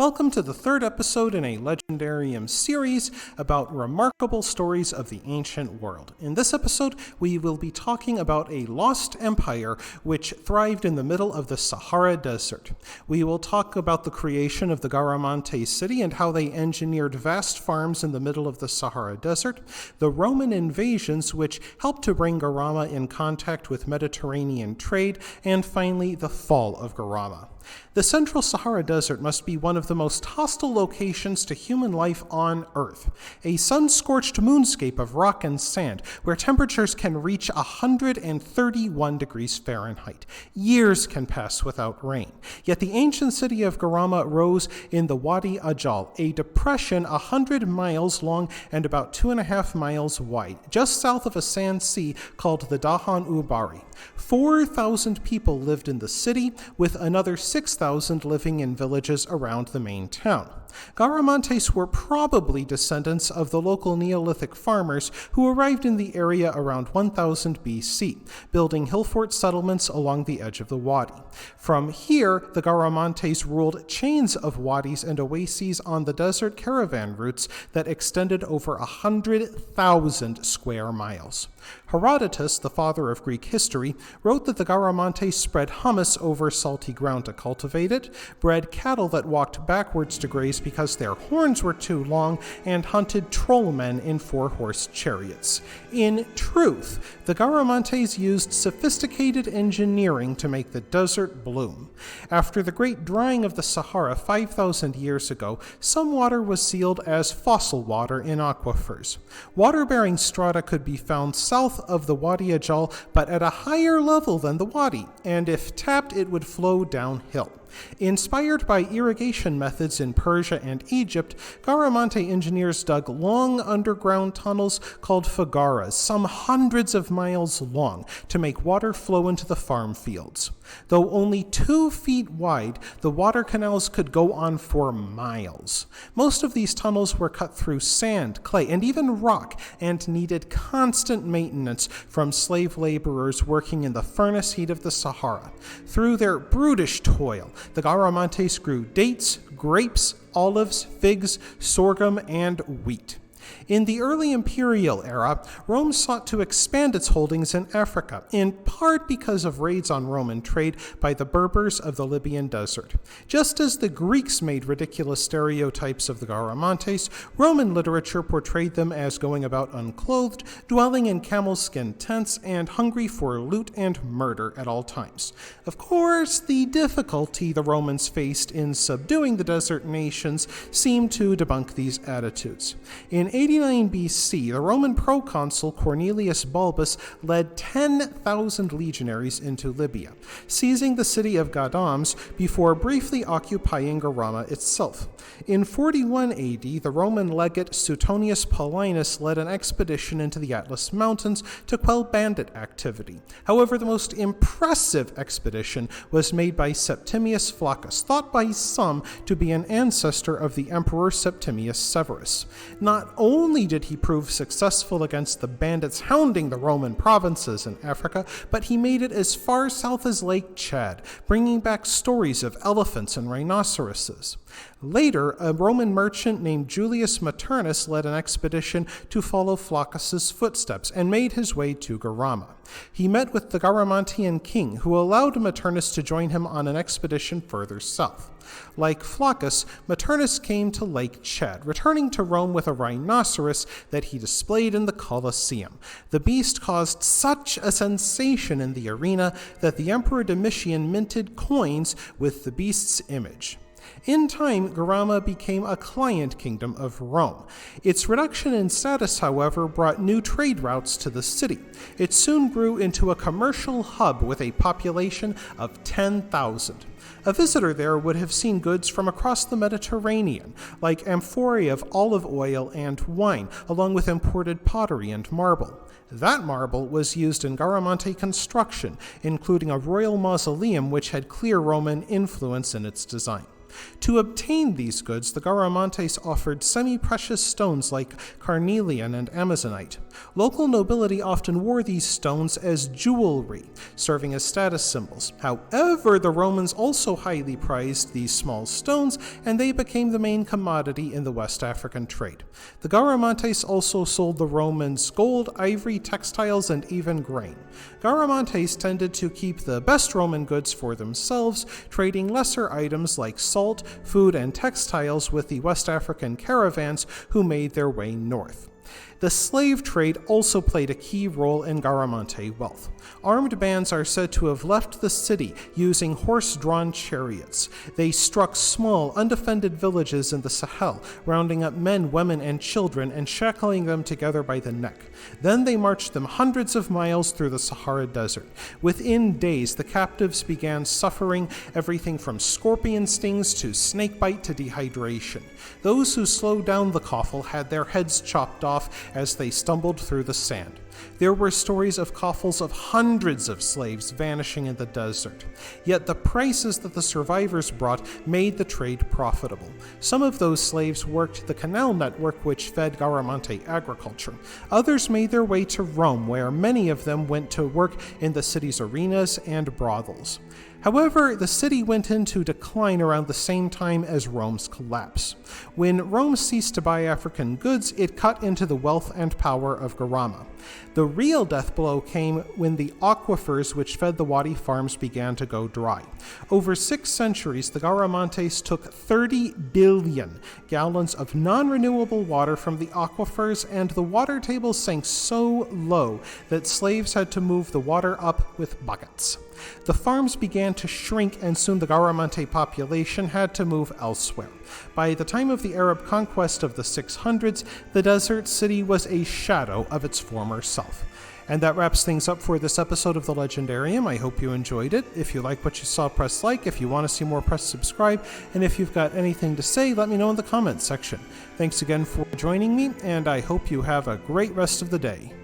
Welcome to the third episode in a Legendarium series about remarkable stories of the ancient world. In this episode, we will be talking about a lost empire which thrived in the middle of the Sahara Desert. We will talk about the creation of the Garamante city and how they engineered vast farms in the middle of the Sahara Desert, the Roman invasions which helped to bring Garama in contact with Mediterranean trade, and finally the fall of Garama. The central Sahara Desert must be one of the most hostile locations to human life on Earth, a sun-scorched moonscape of rock and sand where temperatures can reach 131 degrees Fahrenheit. Years can pass without rain. Yet the ancient city of Garama rose in the Wadi Ajal, a depression 100 miles long and about 2.5 miles wide, just south of a sand sea called the Dahan Ubari. 4,000 people lived in the city, with another 6,000 living in villages around the main town. Garamantes were probably descendants of the local Neolithic farmers who arrived in the area around 1000 BC, building hill fort settlements along the edge of the wadi. From here, the Garamantes ruled chains of wadis and oases on the desert caravan routes that extended over 100,000 square miles. Herodotus, the father of Greek history, wrote that the Garamantes spread hummus over salty ground to cultivate it, bred cattle that walked backwards to graze because their horns were too long, and hunted trollmen in 4-horse chariots. In truth, the Garamantes used sophisticated engineering to make the desert bloom. After the great drying of the Sahara 5,000 years ago, some water was sealed as fossil water in aquifers. Water-bearing strata could be found south of the Wadi Ajal, but at a higher level than the wadi, and if tapped, it would flow downhill. Inspired by irrigation methods in Persia and Egypt, Garamante engineers dug long underground tunnels called fagaras, some hundreds of miles long, to make water flow into the farm fields. Though only 2 feet wide, the water canals could go on for miles. Most of these tunnels were cut through sand, clay, and even rock, and needed constant maintenance from slave laborers working in the furnace heat of the Sahara. Through their brutish toil, the Garamantes grew dates, grapes, olives, figs, sorghum, and wheat. In the early imperial era, Rome sought to expand its holdings in Africa, in part because of raids on Roman trade by the Berbers of the Libyan desert. Just as the Greeks made ridiculous stereotypes of the Garamantes, Roman literature portrayed them as going about unclothed, dwelling in camel-skin tents, and hungry for loot and murder at all times. Of course, the difficulty the Romans faced in subduing the desert nations seemed to debunk these attitudes. In 89 BC, the Roman proconsul Cornelius Balbus led 10,000 legionaries into Libya, seizing the city of Gadams before briefly occupying Garama itself. In 41 AD, the Roman legate Suetonius Paulinus led an expedition into the Atlas Mountains to quell bandit activity. However, the most impressive expedition was made by Septimius Flaccus, thought by some to be an ancestor of the Emperor Septimius Severus. Not only did he prove successful against the bandits hounding the Roman provinces in Africa, but he made it as far south as Lake Chad, bringing back stories of elephants and rhinoceroses. Later, a Roman merchant named Julius Maternus led an expedition to follow Flaccus's footsteps and made his way to Garama. He met with the Garamantian king, who allowed Maternus to join him on an expedition further south. Like Flaccus, Maternus came to Lake Chad, returning to Rome with a rhinoceros that he displayed in the Colosseum. The beast caused such a sensation in the arena that the Emperor Domitian minted coins with the beast's image. In time, Garama became a client kingdom of Rome. Its reduction in status, however, brought new trade routes to the city. It soon grew into a commercial hub with a population of 10,000. A visitor there would have seen goods from across the Mediterranean, like amphorae of olive oil and wine, along with imported pottery and marble. That marble was used in Garamante construction, including a royal mausoleum which had clear Roman influence in its design. To obtain these goods, the Garamantes offered semi-precious stones like carnelian and amazonite. Local nobility often wore these stones as jewelry, serving as status symbols. However, the Romans also highly prized these small stones, and they became the main commodity in the West African trade. The Garamantes also sold the Romans gold, ivory, textiles, and even grain. Garamantes tended to keep the best Roman goods for themselves, trading lesser items like salt, food, and textiles with the West African caravans who made their way north. The slave trade also played a key role in Garamante wealth. Armed bands are said to have left the city using horse-drawn chariots. They struck small, undefended villages in the Sahel, rounding up men, women, and children and shackling them together by the neck. Then they marched them hundreds of miles through the Sahara Desert. Within days, the captives began suffering everything from scorpion stings to snakebite to dehydration. Those who slowed down the coffle had their heads chopped off as they stumbled through the sand. There were stories of coffles of hundreds of slaves vanishing in the desert. Yet the prices that the survivors brought made the trade profitable. Some of those slaves worked the canal network which fed Garamante agriculture. Others made their way to Rome, where many of them went to work in the city's arenas and brothels. However, the city went into decline around the same time as Rome's collapse. When Rome ceased to buy African goods, it cut into the wealth and power of Garama. The real death blow came when the aquifers which fed the Wadi farms began to go dry. Over 6 centuries, the Garamantes took 30 billion gallons of non-renewable water from the aquifers, and the water table sank so low that slaves had to move the water up with buckets. The farms began to shrink, and soon the Garamante population had to move elsewhere. By the time of the Arab conquest of the 600s, the desert city was a shadow of its former self. And that wraps things up for this episode of The Legendarium. I hope you enjoyed it. If you like what you saw, press like. If you want to see more, press subscribe. And if you've got anything to say, let me know in the comments section. Thanks again for joining me, and I hope you have a great rest of the day.